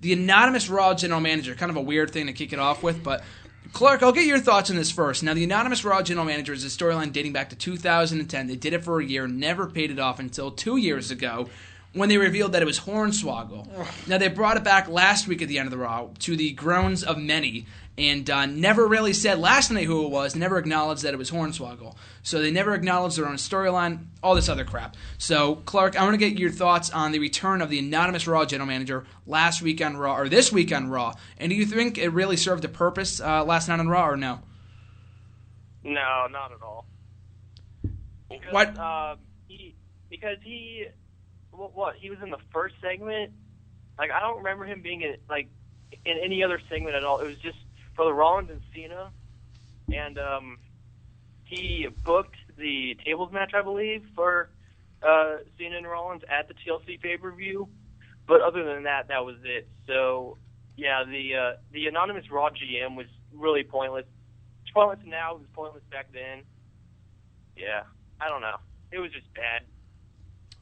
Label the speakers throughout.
Speaker 1: The anonymous Raw general manager, kind of a weird thing to kick it off with, but Clark, I'll get your thoughts on this first. Now, the anonymous Raw general manager is a storyline dating back to 2010. They did it for a year, never paid it off until 2 years ago when they revealed that it was Hornswoggle. Now, they brought it back last week at the end of the Raw to the groans of many, and never really said last night who it was, never acknowledged that it was Hornswoggle. So they never acknowledged their own storyline, all this other crap. So, Clark, I want to get your thoughts on the return of the anonymous Raw general manager last week on Raw, or this week on Raw. And do you think it really served a purpose last night on Raw, or no?
Speaker 2: No, not at all. Because,
Speaker 1: What?
Speaker 2: He was in the first segment. Like, I don't remember him being in any other segment at all. It was just for the Rollins and Cena, and he booked the tables match, I believe, for Cena and Rollins at the TLC pay-per-view. But other than that, that was it. So, yeah, the anonymous Raw GM was really pointless. It's pointless now. It was pointless back then. Yeah, I don't know. It was just bad.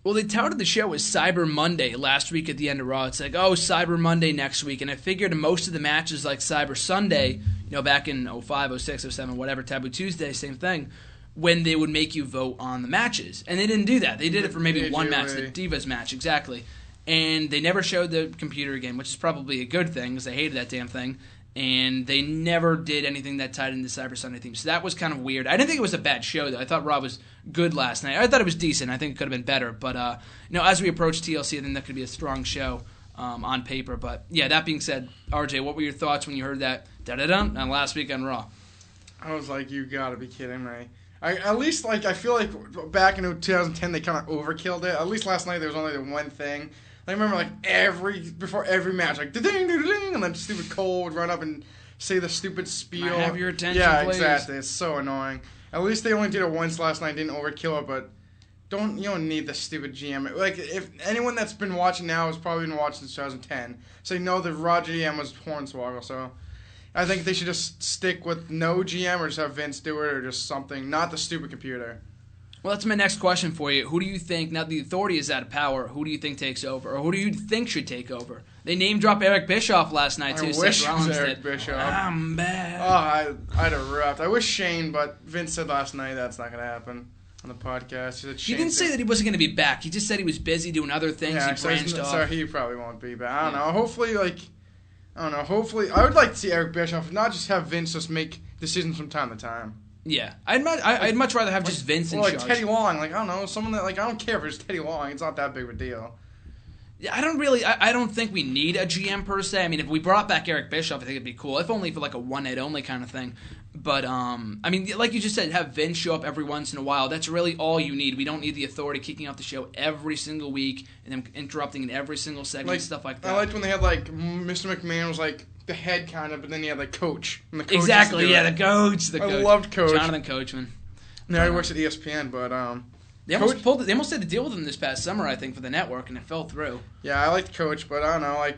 Speaker 1: Well, they touted the show as Cyber Monday last week at the end of Raw. It's like, oh, Cyber Monday next week. And I figured most of the matches like Cyber Sunday, back in 05, 06, 07, whatever, Taboo Tuesday, same thing, when they would make you vote on the matches. And they didn't do that. They did it for maybe one match, the Divas match, exactly. And they never showed the computer again, which is probably a good thing because I hated that damn thing. And they never did anything that tied into the Cyber Sunday theme. So that was kind of weird. I didn't think it was a bad show, though. I thought Raw was good last night. I thought it was decent. I think it could have been better. But, as we approach TLC, I think that could be a strong show on paper. But, yeah, that being said, RJ, what were your thoughts when you heard that da-da-dum on last week on Raw?
Speaker 3: I was like, you got to be kidding me. I feel like back in 2010 they kind of overkilled it. At least last night there was only the one thing. I remember before every match, like ding, and then stupid Cole would run up and say the stupid spiel.
Speaker 1: Can I have your attention,
Speaker 3: yeah,
Speaker 1: please?
Speaker 3: exactly. It's so annoying. At least they only did it once last night, didn't overkill it. But you don't need the stupid GM. Like if anyone that's been watching now has probably been watching since 2010, so you know the Raw GM was Hornswoggle. So I think they should just stick with no GM or just have Vince do it or just something, not the stupid computer.
Speaker 1: Well, that's my next question for you. Who do you think, now the Authority is out of power, who do you think takes over? Or who do you think should take over? They name-dropped Eric Bischoff last night, too.
Speaker 3: I wish it was Eric Bischoff.
Speaker 1: I'm bad.
Speaker 3: Oh, I'd have rapped. I wish Shane, but Vince said last night that's not going to happen on the podcast.
Speaker 1: He didn't say that he wasn't going to be back. He just said he was busy doing other things.
Speaker 3: Yeah,
Speaker 1: he branched off.
Speaker 3: So he probably won't be back. I don't know. Hopefully, I would like to see Eric Bischoff, not just have Vince just make decisions from time to time.
Speaker 1: Yeah, I'd much rather have just Vince in charge.
Speaker 3: Teddy Long, I don't know, someone that I don't care if it's Teddy Long. It's not that big of a deal.
Speaker 1: Yeah, I don't think we need a GM per se. I mean, if we brought back Eric Bischoff, I think it'd be cool. If only for like a one night only kind of thing. But like you just said, have Vince show up every once in a while. That's really all you need. We don't need the Authority kicking off the show every single week and then interrupting in every single segment, stuff like that.
Speaker 3: I liked when they had Mr. McMahon was the head kind of, but then he had Coach. And the coach
Speaker 1: exactly, yeah, the coach.
Speaker 3: I loved Coach.
Speaker 1: Jonathan Coachman.
Speaker 3: Now he works at ESPN, but
Speaker 1: they almost had to deal with him this past summer, I think, for the network, and it fell through.
Speaker 3: Yeah, I liked Coach, but I don't know,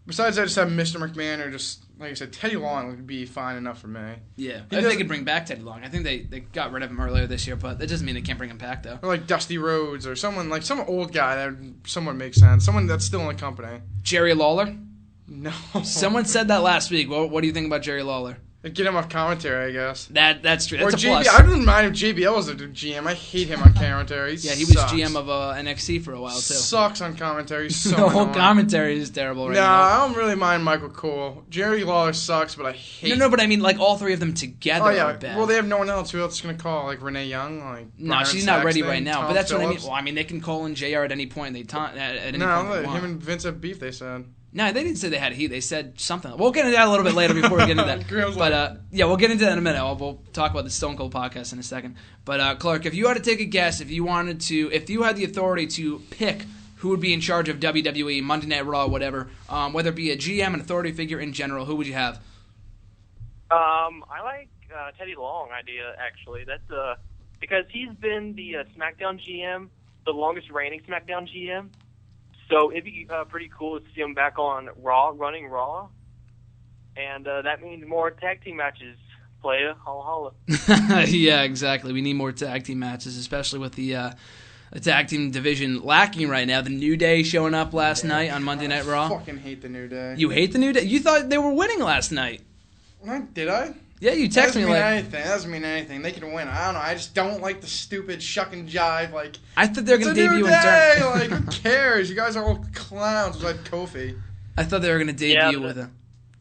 Speaker 3: besides that, just have Mr. McMahon or just, like I said, Teddy Long would be fine enough for me.
Speaker 1: Yeah, if they could bring back Teddy Long. I think they got rid of him earlier this year, but that doesn't mean they can't bring him back, though.
Speaker 3: Or Dusty Rhodes or someone, some old guy that would somewhat make sense. Someone that's still in the company.
Speaker 1: Jerry Lawler?
Speaker 3: No.
Speaker 1: Someone said that last week. What do you think about Jerry Lawler?
Speaker 3: Get him off commentary, I guess.
Speaker 1: That's true. That's
Speaker 3: or
Speaker 1: a plus.
Speaker 3: I wouldn't mind if JBL was the GM. I hate him on commentary.
Speaker 1: Yeah, he was GM of NXT for a while, too.
Speaker 3: Sucks on commentary.
Speaker 1: The whole commentary is terrible right now.
Speaker 3: No, I don't really mind Michael Cole. Jerry Lawler sucks, but I hate
Speaker 1: No, but I mean, all three of them together are bad.
Speaker 3: Well, they have no one else. Who else is going to call? Renee Young?
Speaker 1: No, she's not ready right now.
Speaker 3: Tom
Speaker 1: But that's
Speaker 3: Phillips?
Speaker 1: what I mean. Well, they can call in JR at any point. At any
Speaker 3: no,
Speaker 1: point
Speaker 3: him and Vince have beef, they said.
Speaker 1: No, they didn't say they had heat. They said something. We'll get into that a little bit later before we get into that. But, we'll get into that in a minute. We'll talk about the Stone Cold podcast in a second. But, Clark, if you had to take a guess, if you had the authority to pick who would be in charge of WWE, Monday Night Raw, whatever, whether it be a GM, an authority figure in general, who would you have?
Speaker 2: I like Teddy Long idea, actually. That's because he's been the SmackDown GM, the longest reigning SmackDown GM. So it'd be pretty cool to see him back on Raw, running Raw. And that means more tag team matches. Playa, holla holla.
Speaker 1: Yeah, exactly. We need more tag team matches, especially with the the tag team division lacking right now. The New Day showing up last night on Monday Night Raw.
Speaker 3: I fucking hate the New Day.
Speaker 1: You hate the New Day? You thought they were winning last night.
Speaker 3: Did I?
Speaker 1: Yeah, you texted me
Speaker 3: That doesn't mean anything. They can win. I don't know. I just don't like the stupid shuck and jive. Like,
Speaker 1: I thought they were going to debut in
Speaker 3: Like, who cares? You guys are all clowns besides Kofi.
Speaker 1: I thought they were going to debut with a...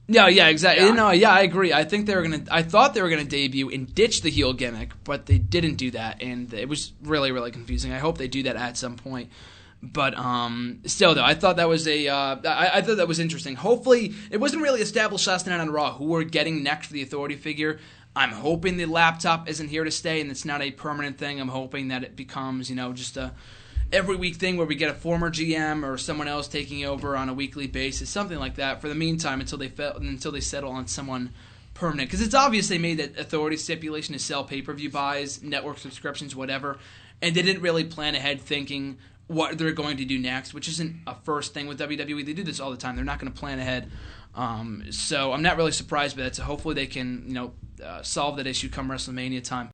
Speaker 1: Yeah, exactly.
Speaker 3: Yeah.
Speaker 1: I agree. I thought they were gonna debut and ditch the heel gimmick, but they didn't do that, and it was really, really confusing. I hope they do that at some point. But still, though, I thought that was I thought that was interesting. Hopefully, it wasn't really established last night on Raw who we're getting next for the authority figure. I'm hoping the laptop isn't here to stay and it's not a permanent thing. I'm hoping that it becomes, just a every week thing where we get a former GM or someone else taking over on a weekly basis, something like that. For the meantime, until they settle on someone permanent, because it's obvious they made that authority stipulation to sell pay-per-view buys, network subscriptions, whatever, and they didn't really plan ahead thinking what they're going to do next, which isn't a first thing with WWE. They do this all the time. They're not going to plan ahead. So I'm not really surprised by that. So hopefully they can, solve that issue come WrestleMania time.